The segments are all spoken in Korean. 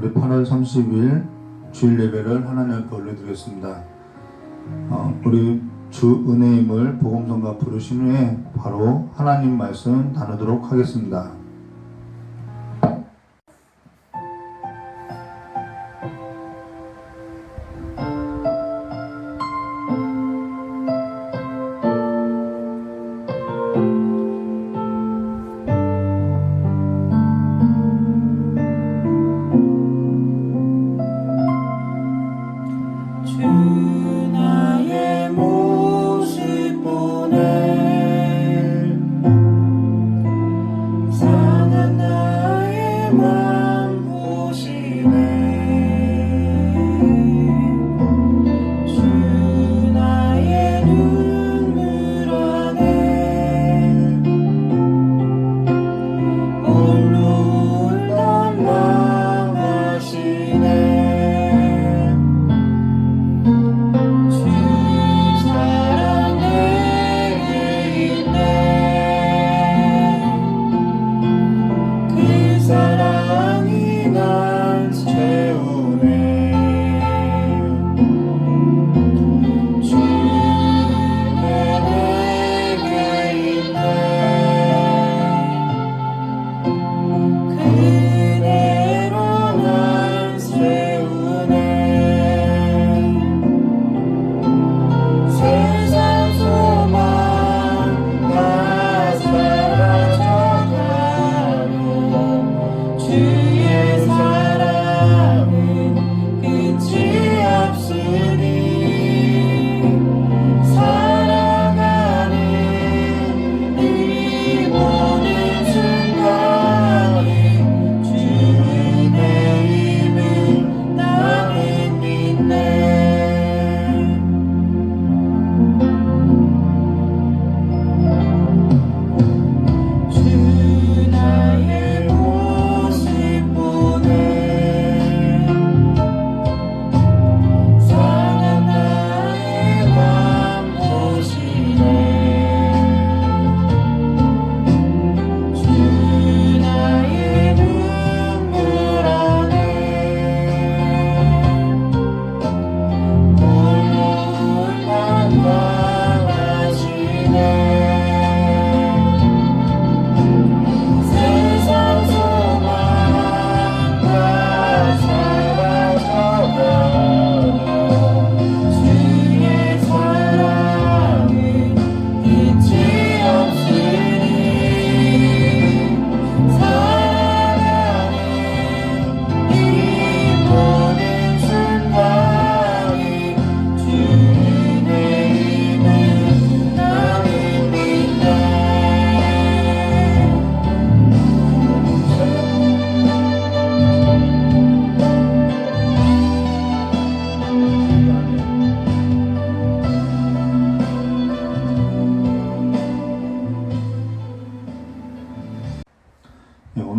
우리 8월 30일 주일 예배를 하나님 앞에 올려드리겠습니다. 우리 주 은혜임을 복음성가 부르신 후에 바로 하나님 말씀 나누도록 하겠습니다.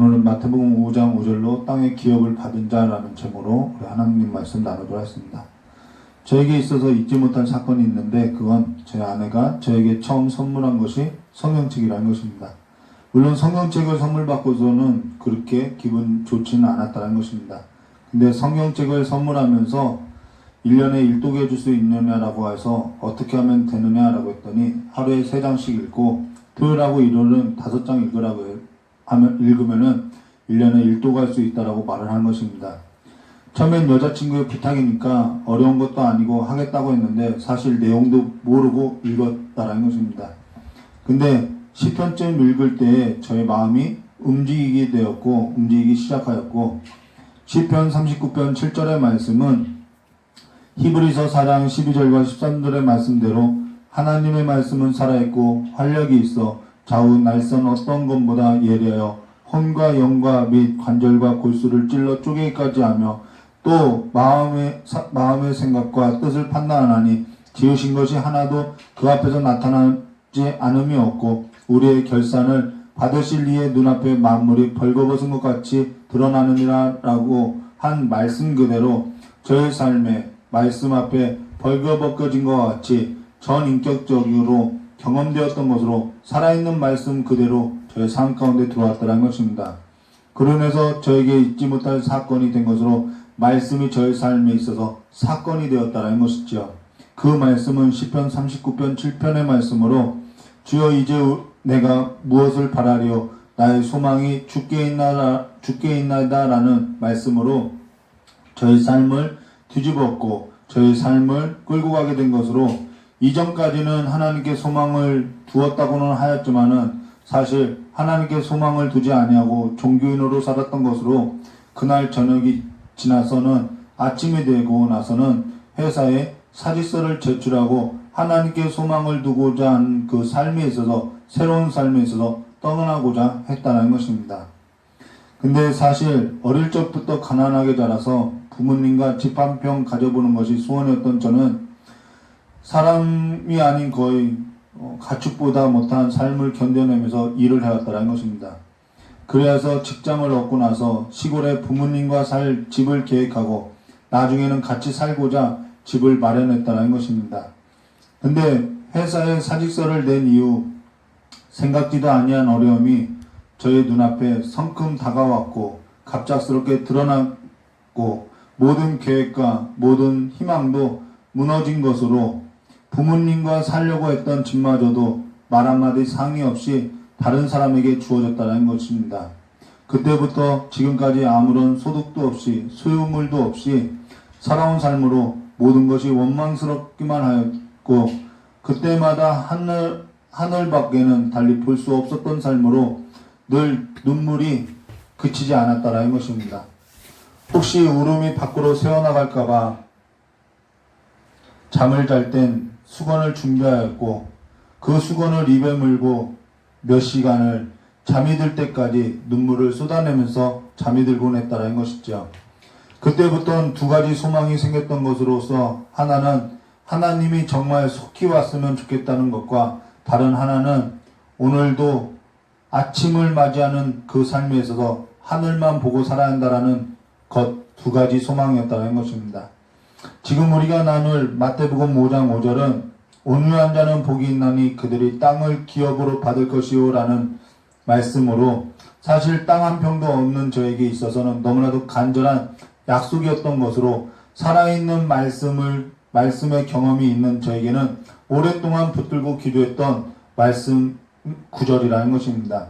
오늘은 마태복음 5장 5절로 땅의 기업을 받은 자라는 제목으로 우리 하나님 말씀 나누도록 하겠습니다. 저에게 있어서 잊지 못할 사건이 있는데 그건 제 아내가 저에게 처음 선물한 것이 성경책이라는 것입니다. 물론 성경책을 선물 받고서는 그렇게 기분 좋지는 않았다는 것입니다. 근데 성경책을 선물하면서 1년에 1독 해줄 수 있느냐라고 해서 어떻게 하면 되느냐라고 했더니 하루에 3장씩 읽고 토요일하고 일요일은 5장 읽으면은 1년에 1독 할 수 있다라고 말을 한 것입니다. 처음엔 여자친구의 부탁이니까 어려운 것도 아니고 하겠다고 했는데 사실 내용도 모르고 읽었다라는 것입니다. 근데 시편쯤 읽을 때 저의 마음이 움직이기 시작하였고 시편 39편 7절의 말씀은 히브리서 4장 12절과 13절의 말씀대로 하나님의 말씀은 살아있고 활력이 있어 좌우 날선 어떤 것보다 예리하여 혼과 영과 및 관절과 골수를 찔러 쪼개기까지 하며 또 마음의 생각과 뜻을 판단하니 지으신 것이 하나도 그 앞에서 나타나지 않음이 없고 우리의 결산을 받으실 이의 눈앞에 만물이 벌거벗은 것 같이 드러나느니라 라고 한 말씀 그대로 저의 삶에 말씀 앞에 벌거벗겨진 것 같이 전인격적으로 경험되었던 것으로 살아있는 말씀 그대로 저의 삶 가운데 들어왔다는 것입니다. 그로 인해서 저에게 잊지 못할 사건이 된 것으로 말씀이 저의 삶에 있어서 사건이 되었다는 것이지요. 그 말씀은 시편 39편 7편의 말씀으로 주여 이제 내가 무엇을 바라리요 나의 소망이 주께 있나이다 라는 말씀으로 저의 삶을 뒤집었고 저의 삶을 끌고 가게 된 것으로 이전까지는 하나님께 소망을 두었다고는 하였지만은 사실 하나님께 소망을 두지 아니하고 종교인으로 살았던 것으로 그날 저녁이 지나서는 아침이 되고 나서는 회사에 사직서를 제출하고 하나님께 소망을 두고자 한 그 삶에 있어서 새로운 삶에 있어서 떠나고자 했다는 것입니다. 근데 사실 어릴 적부터 가난하게 자라서 부모님과 집 한 평 가져보는 것이 소원이었던 저는 사람이 아닌 거의 가축보다 못한 삶을 견뎌내면서 일을 해왔다는 것입니다. 그래서 직장을 얻고 나서 시골에 부모님과 살 집을 계획하고 나중에는 같이 살고자 집을 마련했다는 것입니다. 근데 회사에 사직서를 낸 이후 생각지도 아니한 어려움이 저의 눈앞에 성큼 다가왔고 갑작스럽게 드러났고 모든 계획과 모든 희망도 무너진 것으로 부모님과 살려고 했던 집마저도 말 한마디 상의 없이 다른 사람에게 주어졌다는 것입니다. 그때부터 지금까지 아무런 소득도 없이 소유물도 없이 살아온 삶으로 모든 것이 원망스럽기만 하였고 그때마다 하늘밖에는 달리 볼 수 없었던 삶으로 늘 눈물이 그치지 않았다는 것입니다. 혹시 울음이 밖으로 새어나갈까봐 잠을 잘 땐 수건을 준비하였고 그 수건을 입에 물고 몇 시간을 잠이 들 때까지 눈물을 쏟아내면서 잠이 들곤 했다는 것이죠. 그때부터는 두 가지 소망이 생겼던 것으로서 하나는 하나님이 정말 속히 왔으면 좋겠다는 것과 다른 하나는 오늘도 아침을 맞이하는 그 삶에 있어서 하늘만 보고 살아야 한다는 것 두 가지 소망이었다는 것입니다. 지금 우리가 나눌 마태복음 5장 5절은 온유한 자는 복이 있나니 그들이 땅을 기업으로 받을 것이요 라는 말씀으로 사실 땅 한 평도 없는 저에게 있어서는 너무나도 간절한 약속이었던 것으로 살아있는 말씀의 경험이 있는 저에게는 오랫동안 붙들고 기도했던 말씀 구절이라는 것입니다.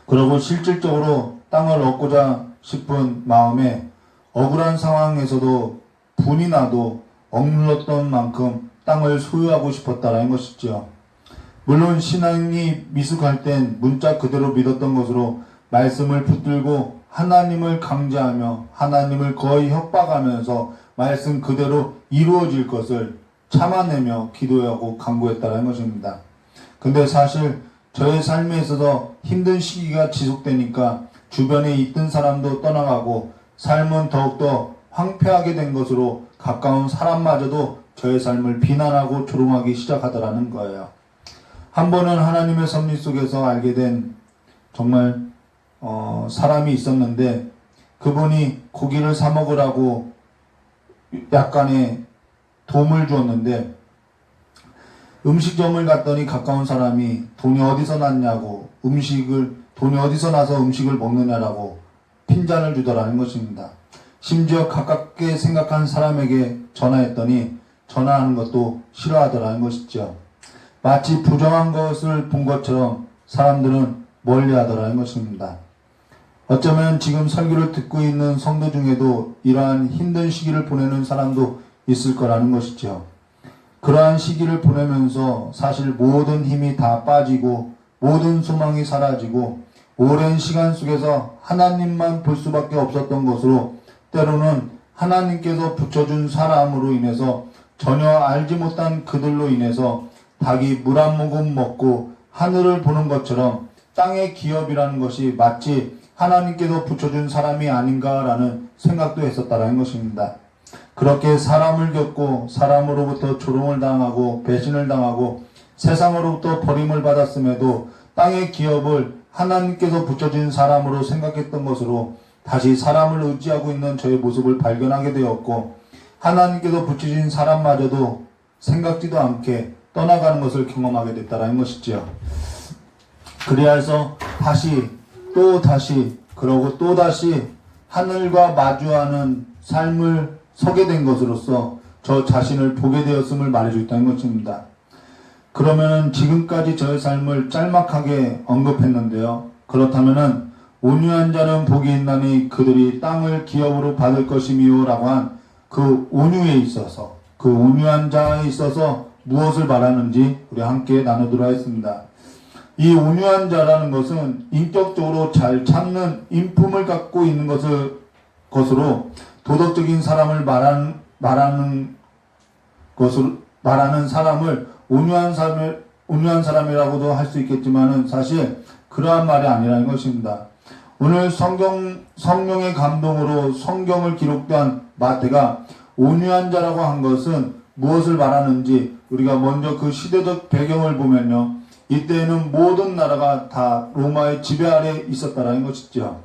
그리고 실질적으로 땅을 얻고자 싶은 마음에 억울한 상황에서도 분이 나도 억눌렀던 만큼 땅을 소유하고 싶었다라는 것이죠. 물론 신앙이 미숙할 땐 문자 그대로 믿었던 것으로 말씀을 붙들고 하나님을 강제하며 하나님을 거의 협박하면서 말씀 그대로 이루어질 것을 참아내며 기도하고 간구했다는 것입니다. 근데 사실 저의 삶에 있어서 힘든 시기가 지속되니까 주변에 있던 사람도 떠나가고 삶은 더욱더 황폐하게 된 것으로 가까운 사람마저도 저의 삶을 비난하고 조롱하기 시작하더라는 거예요. 한 번은 하나님의 섭리 속에서 알게 된 정말 사람이 있었는데 그분이 고기를 사 먹으라고 약간의 도움을 주었는데 음식점을 갔더니 가까운 사람이 돈이 어디서 났냐고 돈이 어디서 나서 음식을 먹느냐라고 핀잔을 주더라는 것입니다. 심지어 가깝게 생각한 사람에게 전화했더니 전화하는 것도 싫어하더라는 것이죠. 마치 부정한 것을 본 것처럼 사람들은 멀리하더라는 것입니다. 어쩌면 지금 설교를 듣고 있는 성도 중에도 이러한 힘든 시기를 보내는 사람도 있을 거라는 것이죠. 그러한 시기를 보내면서 사실 모든 힘이 다 빠지고 모든 소망이 사라지고 오랜 시간 속에서 하나님만 볼 수밖에 없었던 것으로 때로는 하나님께서 붙여준 사람으로 인해서 전혀 알지 못한 그들로 인해서 닭이 물 한 모금 먹고 하늘을 보는 것처럼 땅의 기업이라는 것이 마치 하나님께서 붙여준 사람이 아닌가라는 생각도 했었다는 것입니다. 그렇게 사람을 겪고 사람으로부터 조롱을 당하고 배신을 당하고 세상으로부터 버림을 받았음에도 땅의 기업을 하나님께서 붙여준 사람으로 생각했던 것으로 다시 사람을 의지하고 있는 저의 모습을 발견하게 되었고 하나님께서 붙이신 사람마저도 생각지도 않게 떠나가는 것을 경험하게 됐다는 것이지요. 그래서 다시 그러고 또다시 하늘과 마주하는 삶을 서게 된 것으로서 저 자신을 보게 되었음을 말해주고 있다는 것입니다. 그러면은 지금까지 저의 삶을 짤막하게 언급했는데요. 그렇다면은 온유한 자는 복이 있나니 그들이 땅을 기업으로 받을 것이미요 라고 한 그 온유에 있어서, 그 온유한 자에 있어서 무엇을 말하는지 우리 함께 나누도록 하겠습니다. 이 온유한 자라는 것은 인격적으로 잘 참는 인품을 갖고 있는 것으로 도덕적인 사람을 말하는 사람을 온유한 사람이라고도 할 수 있겠지만은 사실 그러한 말이 아니라는 것입니다. 오늘 성령의 감동으로 성경을 기록한 마태가 온유한 자라고 한 것은 무엇을 말하는지 우리가 먼저 그 시대적 배경을 보면요. 이때에는 모든 나라가 다 로마의 지배 아래 있었다라는 것이죠.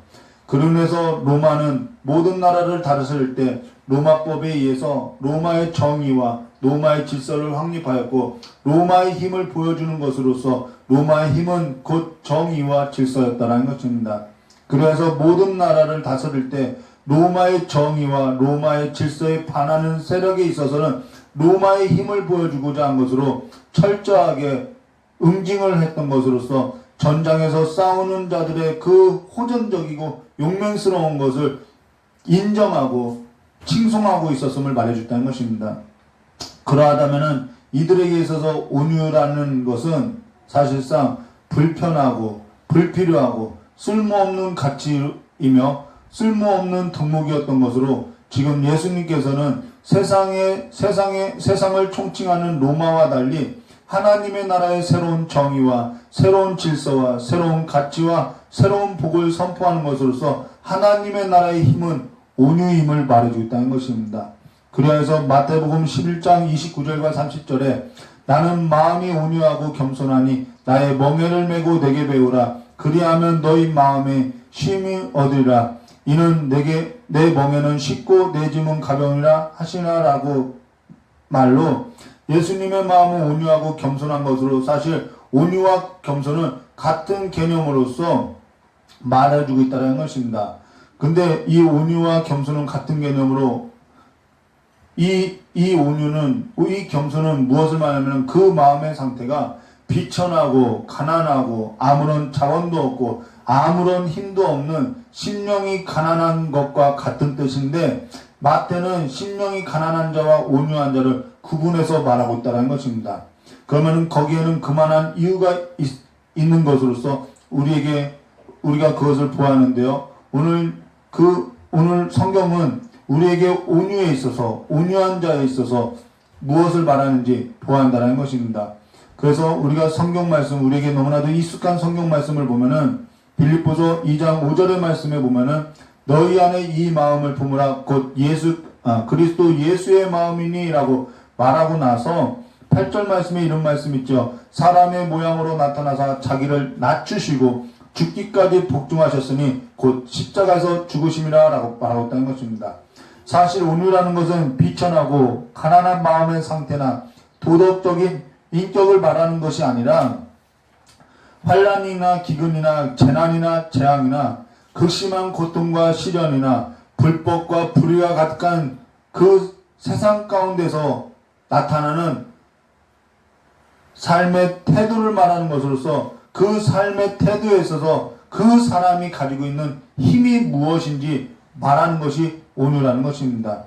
그로 인해서 로마는 모든 나라를 다스릴 때 로마법에 의해서 로마의 정의와 로마의 질서를 확립하였고 로마의 힘을 보여주는 것으로서 로마의 힘은 곧 정의와 질서였다라는 것입니다. 그래서 모든 나라를 다스릴 때 로마의 정의와 로마의 질서에 반하는 세력에 있어서는 로마의 힘을 보여주고자 한 것으로 철저하게 응징을 했던 것으로서 전장에서 싸우는 자들의 그 호전적이고 용맹스러운 것을 인정하고 칭송하고 있었음을 말해줬다는 것입니다. 그러하다면은 이들에게 있어서 온유라는 것은 사실상 불편하고 불필요하고 쓸모없는 가치이며 쓸모없는 덕목이었던 것으로 지금 예수님께서는 세상을 총칭하는 로마와 달리 하나님의 나라의 새로운 정의와 새로운 질서와 새로운 가치와 새로운 복을 선포하는 것으로서 하나님의 나라의 힘은 온유임을 말해주고 있다는 것입니다. 그래서 마태복음 11장 29절과 30절에 나는 마음이 온유하고 겸손하니 나의 멍에를 메고 내게 배우라. 그리하면 너희 마음에 쉼이 얻으리라. 이는 내 멍에는 쉽고 내 짐은 가벼우니라 하시나라고 말로 예수님의 마음은 온유하고 겸손한 것으로 사실 온유와 겸손은 같은 개념으로서 말해주고 있다는 것입니다. 근데 이 온유와 겸손은 같은 개념으로 이 겸손은 무엇을 말하냐면 그 마음의 상태가 비천하고 가난하고 아무런 자원도 없고 아무런 힘도 없는 심령이 가난한 것과 같은 뜻인데 마태는 심령이 가난한 자와 온유한 자를 구분해서 말하고 있다는 것입니다. 그러면 거기에는 그만한 이유가 있는 것으로서 우리가 그것을 보았는데요. 오늘 성경은 우리에게 온유에 있어서 온유한 자에 있어서 무엇을 말하는지 보아한다는 것입니다. 그래서 우리가 성경 말씀 우리에게 너무나도 익숙한 성경 말씀을 보면은 빌립보서 2장 5절의 말씀에 보면은 너희 안에 이 마음을 품으라 곧 그리스도 예수의 마음이니라고 말하고 나서 8절 말씀에 이런 말씀 있죠. 사람의 모양으로 나타나사 자기를 낮추시고 죽기까지 복종하셨으니 곧 십자가에서 죽으심이라 라고 말하고 있다는 것입니다. 사실 온유라는 것은 비천하고 가난한 마음의 상태나 도덕적인 인격을 말하는 것이 아니라 환난이나 기근이나 재난이나 재앙이나 극심한 고통과 시련이나 불법과 불의와 가득한 그 세상 가운데서 나타나는 삶의 태도를 말하는 것으로서 그 삶의 태도에 있어서 그 사람이 가지고 있는 힘이 무엇인지 말하는 것이 온유라는 것입니다.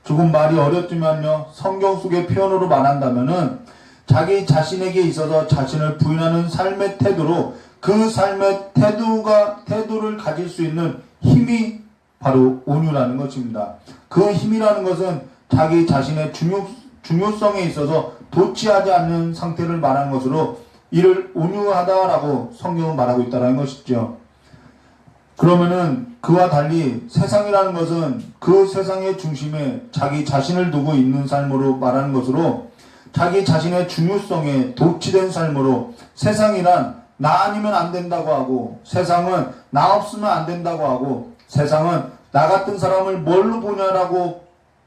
조금 말이 어렵지만요. 성경 속의 표현으로 말한다면은 자기 자신에게 있어서 자신을 부인하는 삶의 태도로 그 삶의 태도를 가질 수 있는 힘이 바로 온유라는 것입니다. 그 힘이라는 것은 자기 자신의 중요성에 있어서 도취하지 않는 상태를 말하는 것으로 이를 온유하다라고 성경은 말하고 있다는 것이죠. 그러면은 그와 달리 세상이라는 것은 그 세상의 중심에 자기 자신을 두고 있는 삶으로 말하는 것으로 자기 자신의 중요성에 도취된 삶으로 세상이란 나 아니면 안 된다고 하고 세상은 나 없으면 안 된다고 하고 세상은 나 같은 사람을 뭘로 보냐라고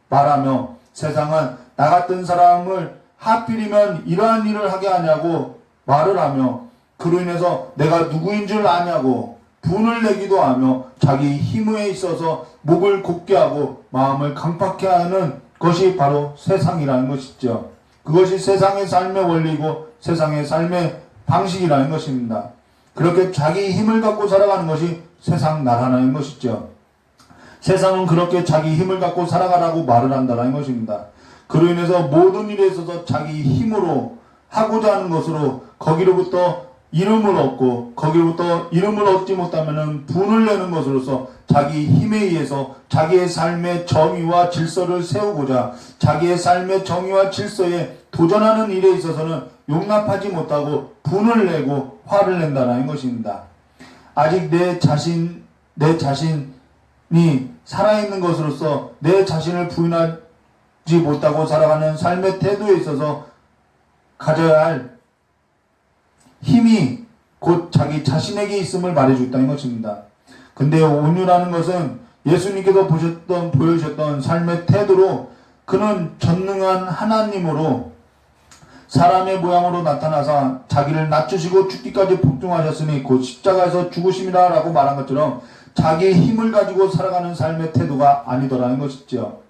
말하며 세상은 나 같은 사람을 하필이면 이러한 일을 하게 하냐고 말을 하며 그로 인해서 내가 누구인 줄 아냐고 분을 내기도 하며 자기 힘에 있어서 목을 곧게 하고 마음을 강팍해 하는 것이 바로 세상이라는 것이죠. 그것이 세상의 삶의 원리고 세상의 삶의 방식이라는 것입니다. 그렇게 자기 힘을 갖고 살아가는 것이 세상 나라라는 것이죠. 세상은 그렇게 자기 힘을 갖고 살아가라고 말을 한다는 것입니다. 그로 인해서 모든 일에 있어서 자기 힘으로 하고자 하는 것으로 거기로부터 이름을 얻고 거기로부터 이름을 얻지 못하면 분을 내는 것으로서 자기 힘에 의해서 자기의 삶의 정의와 질서를 세우고자 자기의 삶의 정의와 질서에 도전하는 일에 있어서는 용납하지 못하고 분을 내고 화를 낸다는 것입니다. 아직 내 자신이 살아있는 것으로서 내 자신을 부인하지 못하고 살아가는 삶의 태도에 있어서 가져야 할 힘이 곧 자기 자신에게 있음을 말해줬다는 것입니다. 근데 온유라는 것은 예수님께서 보여주셨던 삶의 태도로 그는 전능한 하나님으로 사람의 모양으로 나타나서 자기를 낮추시고 죽기까지 복종하셨으니 곧 십자가에서 죽으심이라 라고 말한 것처럼 자기의 힘을 가지고 살아가는 삶의 태도가 아니더라는 것이죠.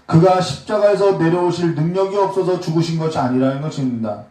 그가 십자가에서 내려오실 능력이 없어서 죽으신 것이 아니라는 것입니다.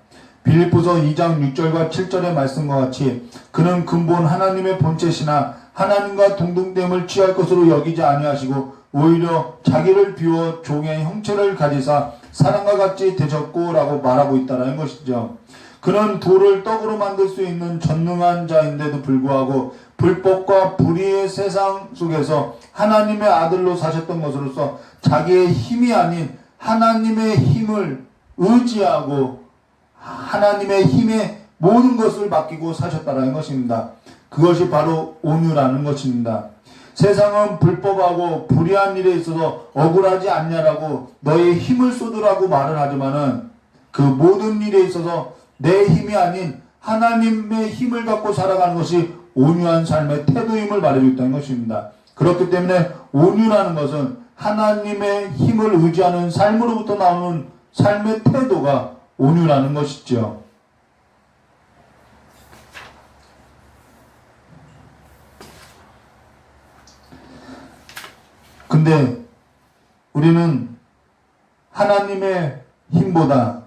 빌립보서 2장 6절과 7절의 말씀과 같이 그는 근본 하나님의 본체시나 하나님과 동등됨을 취할 것으로 여기지 아니하시고 오히려 자기를 비워 종의 형체를 가지사 사람과 같이 되셨고 라고 말하고 있다는 것이죠. 그는 돌을 떡으로 만들 수 있는 전능한 자인데도 불구하고 불법과 불의의 세상 속에서 하나님의 아들로 사셨던 것으로서 자기의 힘이 아닌 하나님의 힘을 의지하고 하나님의 힘에 모든 것을 맡기고 사셨다는 것입니다. 그것이 바로 온유라는 것입니다. 세상은 불법하고 불의한 일에 있어서 억울하지 않냐라고 너의 힘을 쏟으라고 말을 하지만은 그 모든 일에 있어서 내 힘이 아닌 하나님의 힘을 갖고 살아가는 것이 온유한 삶의 태도임을 말해줬다는 것입니다. 그렇기 때문에 온유라는 것은 하나님의 힘을 의지하는 삶으로부터 나오는 삶의 태도가 온유라는 것이죠. 근데 우리는 하나님의 힘보다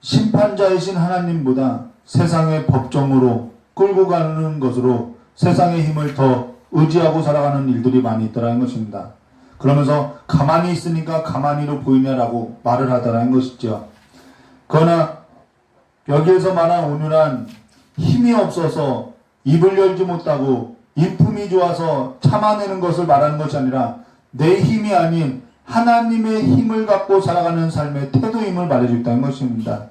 심판자이신 하나님보다 세상의 법정으로 끌고 가는 것으로 세상의 힘을 더 의지하고 살아가는 일들이 많이 있더라는 것입니다. 그러면서 가만히 있으니까 가만히로 보이냐라고 말을 하더라는 것이죠. 그러나 여기에서 말한 온유란 힘이 없어서 입을 열지 못하고 인품이 좋아서 참아내는 것을 말하는 것이 아니라 내 힘이 아닌 하나님의 힘을 갖고 살아가는 삶의 태도임을 말해줬다는 것입니다.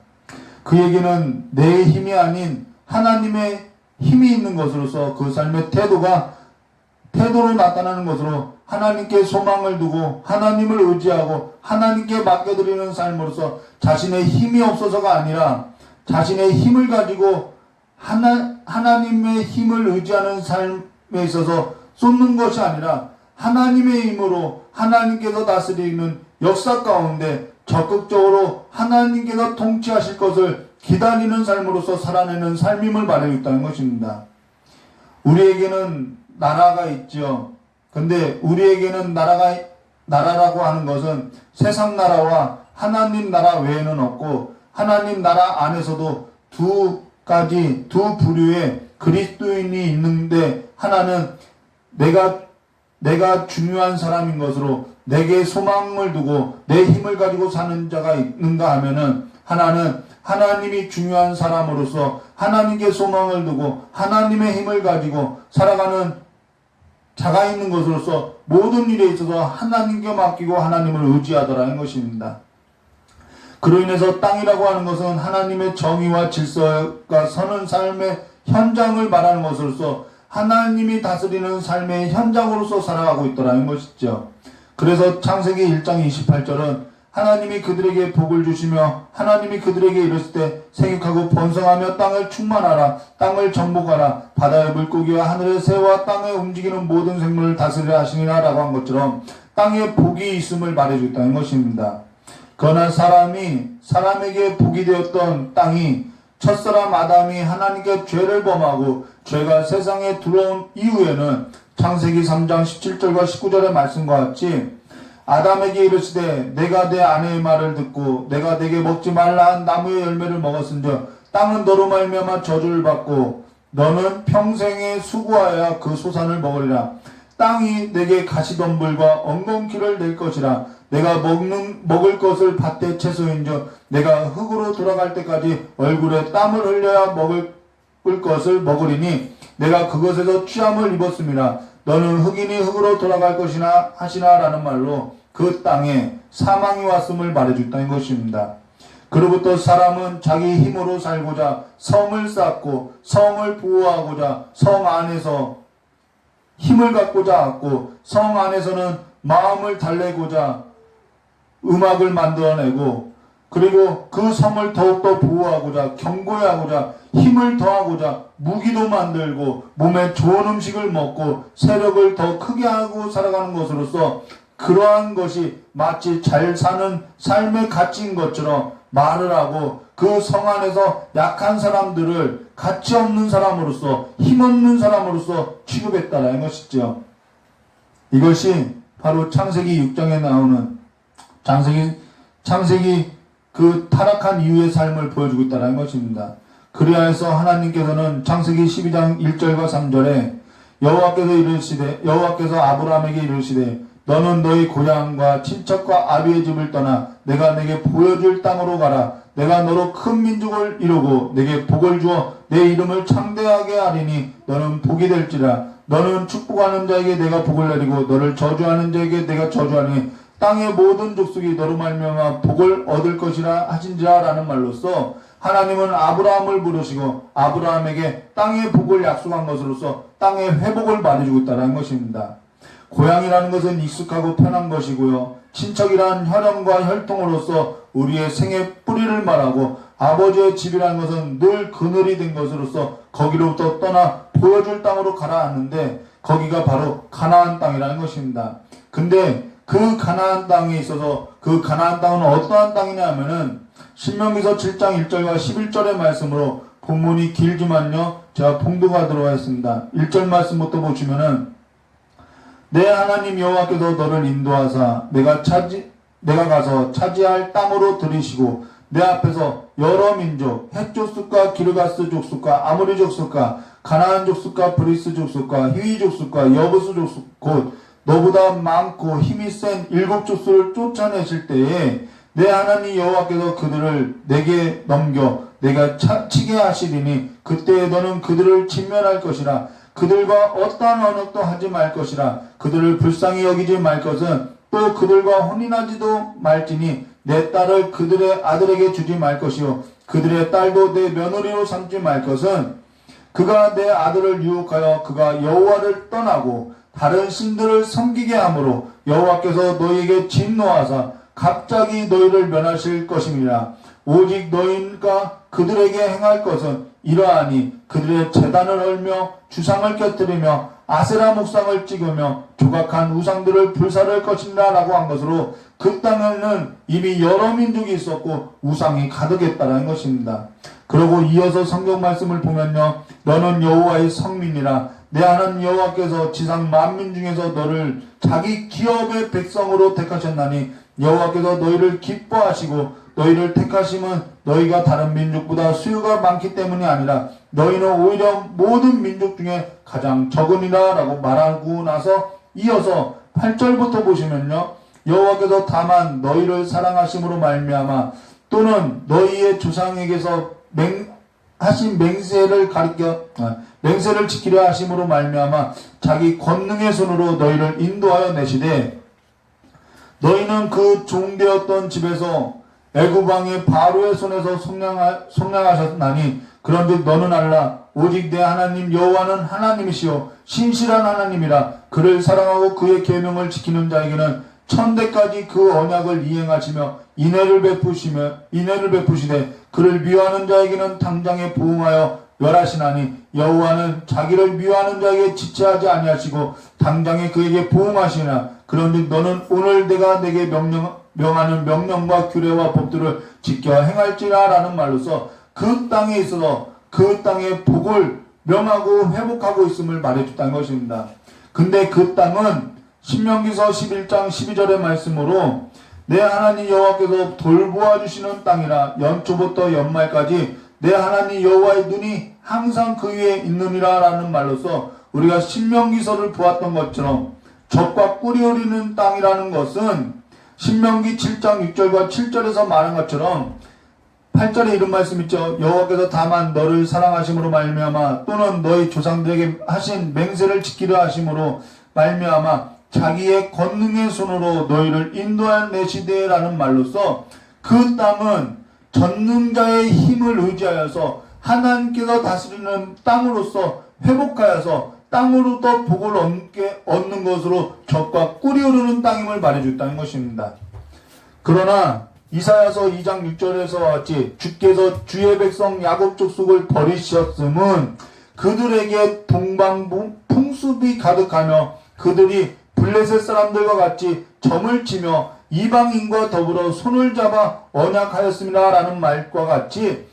그 얘기는 내 힘이 아닌 하나님의 힘이 있는 것으로서 그 삶의 태도로 나타나는 것으로 하나님께 소망을 두고 하나님을 의지하고 하나님께 맡겨드리는 삶으로서 자신의 힘이 없어서가 아니라 자신의 힘을 가지고 하나님의 힘을 의지하는 삶에 있어서 쏟는 것이 아니라 하나님의 힘으로 하나님께서 다스리는 역사 가운데 적극적으로 하나님께서 통치하실 것을 기다리는 삶으로서 살아내는 삶임을 말해줬다는 것입니다. 우리에게는 나라가 있죠. 근데 우리에게는 나라라고 하는 것은 세상 나라와 하나님 나라 외에는 없고 하나님 나라 안에서도 두 부류의 그리스도인이 있는데 하나는 내가 중요한 사람인 것으로 내게 소망을 두고 내 힘을 가지고 사는 자가 있는가 하면은 하나는 하나님이 중요한 사람으로서 하나님께 소망을 두고 하나님의 힘을 가지고 살아가는 자가 있는 것으로서 모든 일에 있어서 하나님께 맡기고 하나님을 의지하더라는 것입니다. 그로 인해서 땅이라고 하는 것은 하나님의 정의와 질서가 서는 삶의 현장을 말하는 것으로서 하나님이 다스리는 삶의 현장으로서 살아가고 있더라는 것이죠. 그래서 창세기 1장 28절은 하나님이 그들에게 복을 주시며 하나님이 그들에게 이르실 때 생육하고 번성하며 땅을 충만하라 땅을 정복하라 바다의 물고기와 하늘의 새와 땅에 움직이는 모든 생물을 다스리라 하시니라 라고 한 것처럼 땅에 복이 있음을 말해줬다는 것입니다. 그러나 사람에게 복이 되었던 땅이 첫사람 아담이 하나님께 죄를 범하고 죄가 세상에 들어온 이후에는 창세기 3장 17절과 19절의 말씀과 같이 아담에게 이르시되 내가 내 아내의 말을 듣고 내가 내게 먹지 말라 한 나무의 열매를 먹었은즉 땅은 너로 말미암아 저주를 받고 너는 평생에 수고하여 그 소산을 먹으리라. 땅이 내게 가시덤불과 엉겅퀴를 낼 것이라. 내가 먹을 것을 밭의 채소인즉 내가 흙으로 돌아갈 때까지 얼굴에 땀을 흘려야 먹을 것을 먹으리니 내가 그것에서 취함을 입었음이라. 너는 흙이니 흙으로 돌아갈 것이나 하시나 라는 말로 그 땅에 사망이 왔음을 말해줬다는 것입니다. 그로부터 사람은 자기 힘으로 살고자 성을 쌓고 성을 보호하고자 성 안에서 힘을 갖고자 하고 성 안에서는 마음을 달래고자 음악을 만들어내고 그리고 그 성을 더욱더 보호하고자 견고히 하고자 힘을 더하고자 무기도 만들고 몸에 좋은 음식을 먹고 세력을 더 크게 하고 살아가는 것으로서 그러한 것이 마치 잘 사는 삶의 가치인 것처럼 말을 하고 그 성 안에서 약한 사람들을 가치 없는 사람으로서 힘없는 사람으로서 취급했다라는 것이죠. 이것이 바로 창세기 6장에 나오는 창세기 그 타락한 이후의 삶을 보여주고 있다는 것입니다. 그리하여서 하나님께서는 창세기 12장 1절과 3절에 여호와께서 아브라함에게 이르시되 너는 너희 고향과 친척과 아비의 집을 떠나 내가 내게 보여줄 땅으로 가라. 내가 너로 큰 민족을 이루고 내게 복을 주어 내 이름을 창대하게 하리니 너는 복이 될지라. 너는 축복하는 자에게 내가 복을 내리고 너를 저주하는 자에게 내가 저주하니 땅의 모든 족속이 너로 말미암아 복을 얻을 것이라 하신지라 라는 말로써 하나님은 아브라함을 부르시고 아브라함에게 땅의 복을 약속한 것으로서 땅의 회복을 말해주고 있다는 것입니다. 고향이라는 것은 익숙하고 편한 것이고요. 친척이란 혈연과 혈통으로서 우리의 생의 뿌리를 말하고 아버지의 집이라는 것은 늘 그늘이 된 것으로서 거기로부터 떠나 보여줄 땅으로 가라 하는데 거기가 바로 가나안 땅이라는 것입니다. 근데 그 가나안 땅에 있어서 그 가나안 땅은 어떠한 땅이냐 하면은 신명기서 7장 1절과 11절의 말씀으로 본문이 길지만요. 제가 봉독하 들어가겠습니다. 1절 말씀부터 보시면은 내 하나님 여호와께서 너를 인도하사 내가 가서 차지할 땅으로 들이시고 내 앞에서 여러 민족 헷 족속과 기르가스 족속과 아모리 족속과 가나안 족속과 브리스 족속과 히위 족속과 여부스 족속 곧 너보다 많고 힘이 센 7족속을 쫓아내실 때에 내 하나님 여호와께서 그들을 내게 넘겨 내가 치게 하시리니 그때에 너는 그들을 진멸할 것이라. 그들과 어떠한 언역도 하지 말 것이라. 그들을 불쌍히 여기지 말 것은 또 그들과 혼인하지도 말지니 내 딸을 그들의 아들에게 주지 말 것이요 그들의 딸도 내 며느리로 삼지 말 것은 그가 내 아들을 유혹하여 그가 여호와를 떠나고 다른 신들을 섬기게 하므로 여호와께서 너희에게 진노하사 갑자기 너희를 멸하실 것임이라. 오직 너희가 그들에게 행할 것은 이러하니 그들의 제단을 헐며 주상을 곁들이며 아세라 목상을 찍으며 조각한 우상들을 불사를 것이라 라고 한 것으로 그 땅에는 이미 여러 민족이 있었고 우상이 가득했다는 것입니다. 그리고 이어서 성경 말씀을 보면요. 너는 여호와의 성민이라. 내 하나님 여호와께서 지상 만민 중에서 너를 자기 기업의 백성으로 택하셨나니 여호와께서 너희를 기뻐하시고 너희를 택하심은 너희가 다른 민족보다 수요가 많기 때문이 아니라 너희는 오히려 모든 민족 중에 가장 적으니라 라고 말하고 나서 이어서 8절부터 보시면요. 여호와께서 다만 너희를 사랑하심으로 말미암아 또는 너희의 조상에게서 하신 맹세를 지키려 하심으로 말미암아 자기 권능의 손으로 너희를 인도하여 내시되 너희는 그 종되었던 집에서 애굽 왕의 바로의 손에서 속량하셨나니 그런즉 너는 알라. 오직 내 하나님 여호와는 하나님이시요 신실한 하나님이라. 그를 사랑하고 그의 계명을 지키는 자에게는 천대까지 그 언약을 이행하시며 인애를 베푸시되 그를 미워하는 자에게는 당장에 부응하여 멸하시나니 여호와는 자기를 미워하는 자에게 지체하지 아니하시고 당장에 그에게 부응하시나. 그런즉 너는 오늘 내가 내게 명하는 명령과 규례와 법들을 지켜 행할지라 라는 말로서 그 땅에 있어서 그 땅의 복을 명하고 회복하고 있음을 말해줬다는 것입니다. 근데 그 땅은 신명기서 11장 12절의 말씀으로 내 하나님 여호와께서 돌보아 주시는 땅이라 연초부터 연말까지 내 하나님 여호와의 눈이 항상 그 위에 있느니라 라는 말로서 우리가 신명기서를 보았던 것처럼 젖과 꿀이 흐르는 땅이라는 것은 신명기 7장 6절과 7절에서 말한 것처럼 8절에 이런 말씀 있죠. 여호와께서 다만 너를 사랑하심으로 말미암아 또는 너희 조상들에게 하신 맹세를 지키려 하심으로 말미암아 자기의 권능의 손으로 너희를 인도할 내 시대라는 말로서 그 땅은 전능자의 힘을 의지하여서 하나님께서 다스리는 땅으로서 회복하여서 땅으로부터 복을 얻는 것으로 젖과 꿀이 흐르는 땅임을 말해줬다는 것입니다. 그러나 이사야서 2장 6절에서 같이 주께서 주의 백성 야곱 족속을 버리셨음은 그들에게 동방 풍습이 가득하며 그들이 블레셋 사람들과 같이 점을 치며 이방인과 더불어 손을 잡아 언약하였습니다 라는 말과 같이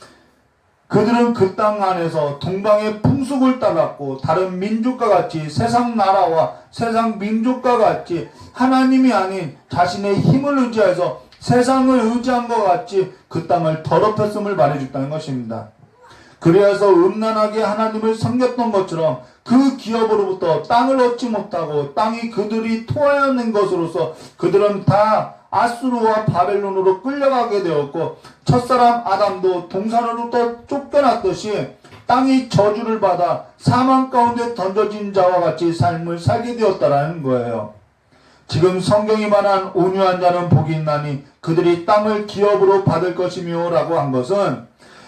그들은 그 땅 안에서 동방의 풍속을 따랐고 다른 민족과 같이 세상 나라와 세상 민족과 같이 하나님이 아닌 자신의 힘을 의지해서 세상을 의지한 것 같이 그 땅을 더럽혔음을 말해줬다는 것입니다. 그래서 음란하게 하나님을 섬겼던 것처럼 그 기업으로부터 땅을 얻지 못하고 땅이 그들이 토하여낸 것으로서 그들은 다 아수르와 바벨론으로 끌려가게 되었고 첫사람 아담도 동산으로부터 쫓겨났듯이 땅이 저주를 받아 사망 가운데 던져진 자와 같이 삶을 살게 되었다라는 거예요. 지금 성경이 말한 온유한 자는 복이 있나니 그들이 땅을 기업으로 받을 것이며 라고 한 것은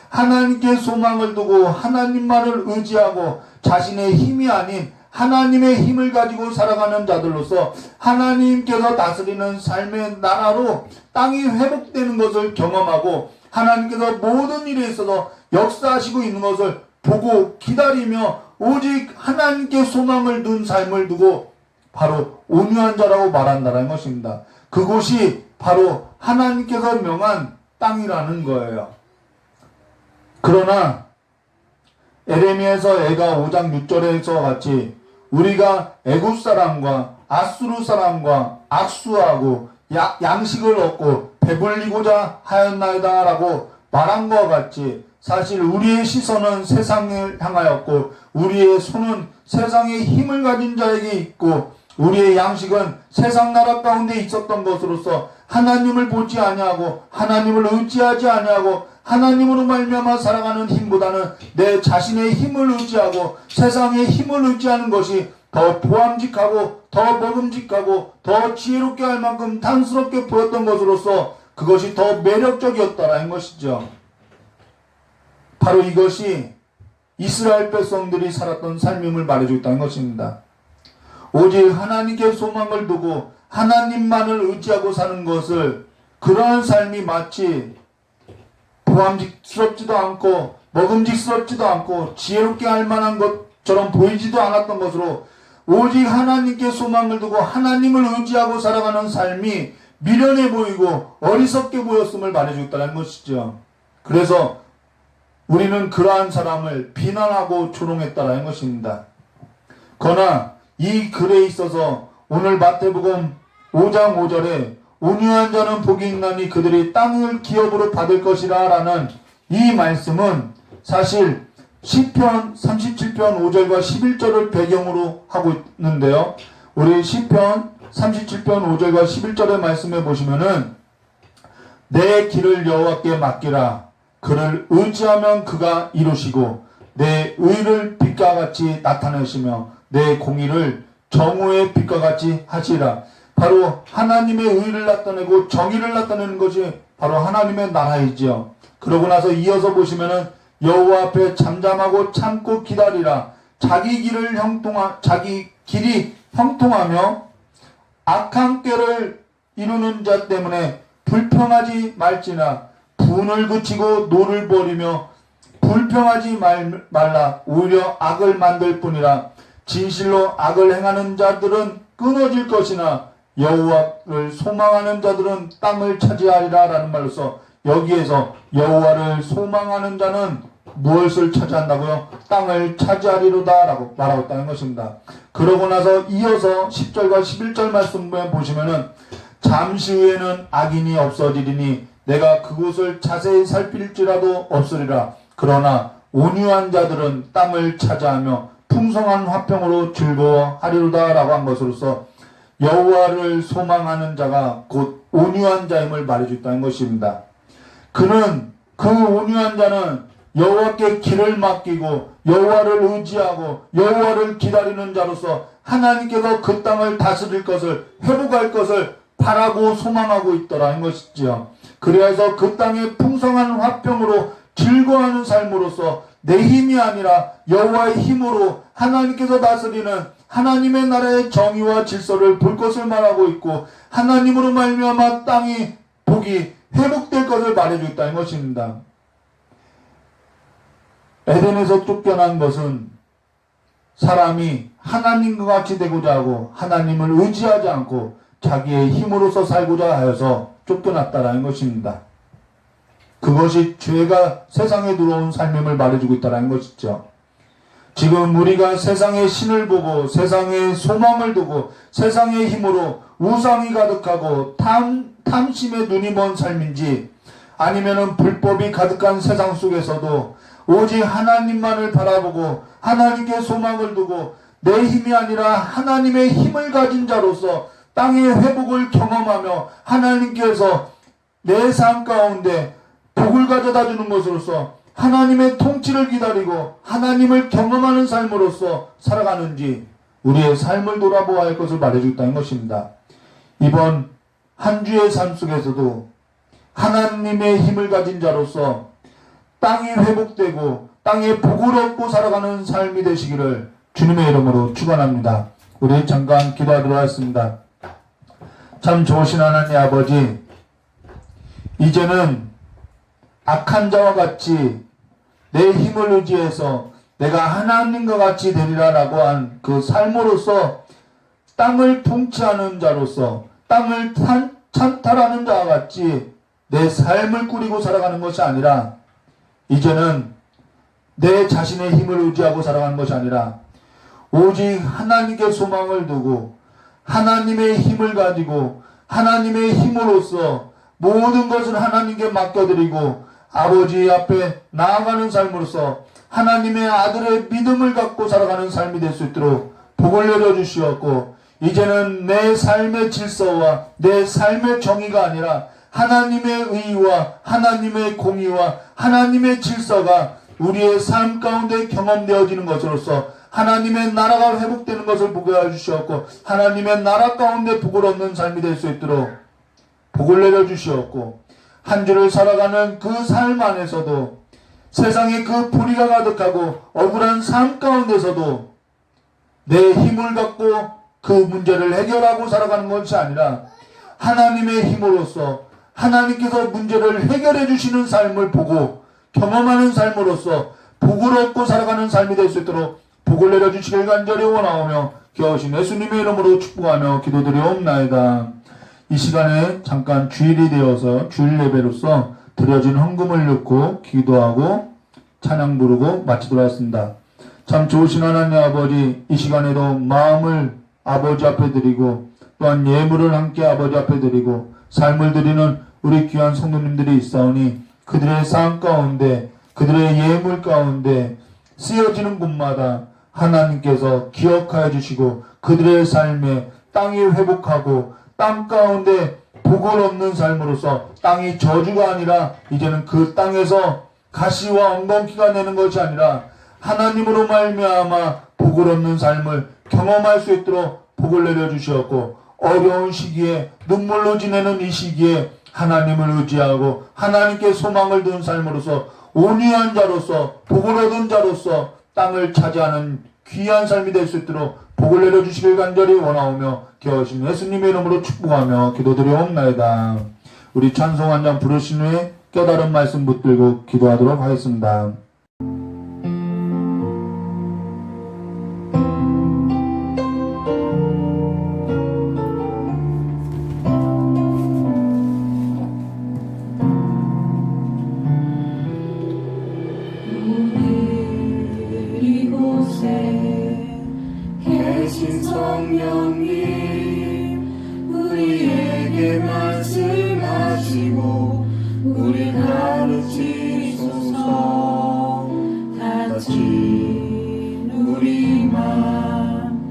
하나님께 소망을 두고 하나님만을 의지하고 자신의 힘이 아닌 하나님의 힘을 가지고 살아가는 자들로서 하나님께서 다스리는 삶의 나라로 땅이 회복되는 것을 경험하고 하나님께서 모든 일에 있어서 역사하시고 있는 것을 보고 기다리며 오직 하나님께 소망을 둔 삶을 두고 바로 온유한 자라고 말한다는 것입니다. 그곳이 바로 하나님께서 명한 땅이라는 거예요. 그러나 에레미야서 애가 5장 6절에서 같이 우리가 애굽 사람과 아수르 사람과 악수하고 양식을 얻고 배불리고자 하였나이다 라고 말한 것과 같이 사실 우리의 시선은 세상을 향하였고 우리의 손은 세상의 힘을 가진 자에게 있고 우리의 양식은 세상 나라 가운데 있었던 것으로서 하나님을 보지 아니하고 하나님을 의지하지 아니하고 하나님으로 말미암아 살아가는 힘보다는 내 자신의 힘을 의지하고 세상의 힘을 의지하는 것이 더 보암직하고 더 먹음직하고 더 지혜롭게 할 만큼 단스럽게 보였던 것으로서 그것이 더 매력적이었다라는 것이죠. 바로 이것이 이스라엘 백성들이 살았던 삶임을 말해주었다는 것입니다. 오직 하나님께 소망을 두고 하나님만을 의지하고 사는 것을 그러한 삶이 마치 보암직스럽지도 않고 먹음직스럽지도 않고 지혜롭게 할 만한 것처럼 보이지도 않았던 것으로 오직 하나님께 소망을 두고 하나님을 의지하고 살아가는 삶이 미련해 보이고 어리석게 보였음을 말해주었다는 것이죠. 그래서 우리는 그러한 사람을 비난하고 조롱했다는 것입니다. 그러나 이 글에 있어서 오늘 마태복음 5장 5절에 온유한 자는 복이 있나니 그들이 땅을 기업으로 받을 것이라 라는 이 말씀은 사실 시편 37편 5절과 11절을 배경으로 하고 있는데요. 우리 시편 37편 5절과 11절의 말씀에 보시면은 내 길을 여호와께 맡기라. 그를 의지하면 그가 이루시고 내 의를 빛과 같이 나타내시며 내 공의를 정오의 빛과 같이 하시라. 바로 하나님의 의를 나타내고 정의를 나타내는 것이 바로 하나님의 나라이지요. 그러고 나서 이어서 보시면은 여호와 앞에 잠잠하고 참고 기다리라. 자기 길이 형통하며 악한 꾀를 이루는 자 때문에 불평하지 말지나 분을 그치고 노를 버리며 불평하지 말라. 오히려 악을 만들 뿐이라. 진실로 악을 행하는 자들은 끊어질 것이나 여호와를 소망하는 자들은 땅을 차지하리라 라는 말로서 여기에서 여호와를 소망하는 자는 무엇을 차지한다고요? 땅을 차지하리로다 라고 말하고 있다는 것입니다. 그러고 나서 이어서 10절과 11절 말씀에 보시면은 잠시 후에는 악인이 없어지리니 내가 그곳을 자세히 살필지라도 없으리라. 그러나 온유한 자들은 땅을 차지하며 풍성한 화평으로 즐거워하리로다 라고 한 것으로서 여호와를 소망하는 자가 곧 온유한 자임을 말해주고 있다는 것입니다. 그 온유한 자는 여호와께 길을 맡기고 여호와를 의지하고 여호와를 기다리는 자로서 하나님께서 그 땅을 다스릴 것을 회복할 것을 바라고 소망하고 있더라는 것이지요. 그래서 그 땅의 풍성한 화평으로 즐거워하는 삶으로서 내 힘이 아니라 여호와의 힘으로 하나님께서 다스리는 하나님의 나라의 정의와 질서를 볼 것을 말하고 있고 하나님으로 말미암아 땅이 복이 회복될 것을 말해주고 있다는 것입니다. 에덴에서 쫓겨난 것은 사람이 하나님과 같이 되고자 하고 하나님을 의지하지 않고 자기의 힘으로서 살고자 하여서 쫓겨났다라는 것입니다. 그것이 죄가 세상에 들어온 삶임을 말해주고 있다는 것이죠. 지금 우리가 세상의 신을 보고 세상의 소망을 두고 세상의 힘으로 우상이 가득하고 탐심에 눈이 먼 삶인지 아니면은 불법이 가득한 세상 속에서도 오직 하나님만을 바라보고 하나님께 소망을 두고 내 힘이 아니라 하나님의 힘을 가진 자로서 땅의 회복을 경험하며 하나님께서 내 삶 가운데 복을 가져다 주는 것으로서 하나님의 통치를 기다리고 하나님을 경험하는 삶으로서 살아가는지 우리의 삶을 돌아보아야 할 것을 말해주고 있다는 것입니다. 이번 한 주의 삶 속에서도 하나님의 힘을 가진 자로서 땅이 회복되고 땅에 복을 얻고 살아가는 삶이 되시기를 주님의 이름으로 축원합니다. 우리 잠깐 기도하도록 하겠습니다. 참 좋으신 하나님 아버지, 이제는 악한 자와 같이 내 힘을 의지해서 내가 하나님과 같이 되리라 라고 한 그 삶으로서 땅을 통치하는 자로서 땅을 찬탈하는 자와 같이 내 삶을 꾸리고 살아가는 것이 아니라 이제는 내 자신의 힘을 의지하고 살아가는 것이 아니라 오직 하나님께 소망을 두고 하나님의 힘을 가지고 하나님의 힘으로써 모든 것을 하나님께 맡겨드리고 아버지 앞에 나아가는 삶으로서 하나님의 아들의 믿음을 갖고 살아가는 삶이 될 수 있도록 복을 내려주시었고 이제는 내 삶의 질서와 내 삶의 정의가 아니라 하나님의 의와 하나님의 공의와 하나님의 질서가 우리의 삶 가운데 경험되어지는 것으로서 하나님의 나라가 회복되는 것을 보게 해주시었고 하나님의 나라 가운데 복을 얻는 삶이 될 수 있도록 복을 내려주시었고 한 주를 살아가는 그 삶 안에서도 세상에 그 불의가 가득하고 억울한 삶 가운데서도 내 힘을 갖고 그 문제를 해결하고 살아가는 것이 아니라 하나님의 힘으로써 하나님께서 문제를 해결해 주시는 삶을 보고 경험하는 삶으로써 복을 얻고 살아가는 삶이 될 수 있도록 복을 내려주시길 간절히 원하오며 기어오신 예수님의 이름으로 축복하며 기도드리옵나이다. 이 시간에 잠깐 주일이 되어서 주일 예배로서 드려진 헌금을 넣고 기도하고 찬양 부르고 마치도록 하겠습니다. 참 좋으신 하나님 아버지, 이 시간에도 마음을 아버지 앞에 드리고 또한 예물을 함께 아버지 앞에 드리고 삶을 드리는 우리 귀한 성도님들이 있사오니 그들의 삶 가운데 그들의 예물 가운데 쓰여지는 곳마다 하나님께서 기억하여 주시고 그들의 삶에 땅이 회복하고 땅 가운데 복을 얻는 삶으로서 땅이 저주가 아니라 이제는 그 땅에서 가시와 엉겅퀴가 내는 것이 아니라 하나님으로 말미암아 복을 얻는 삶을 경험할 수 있도록 복을 내려주셨고 어려운 시기에 눈물로 지내는 이 시기에 하나님을 의지하고 하나님께 소망을 둔 삶으로서 온유한 자로서 복을 얻은 자로서 땅을 차지하는 귀한 삶이 될 수 있도록 복을 내려주시길 간절히 원하오며 기어오신 예수님의 이름으로 축복하며 기도드리옵나이다. 우리 찬송 한 장 부르신 후에 깨달은 말씀 붙들고 기도하도록 하겠습니다. 하시고 우리 가르치소서. 닫힌 우리 맘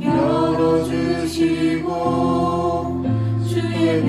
열어주시고 주의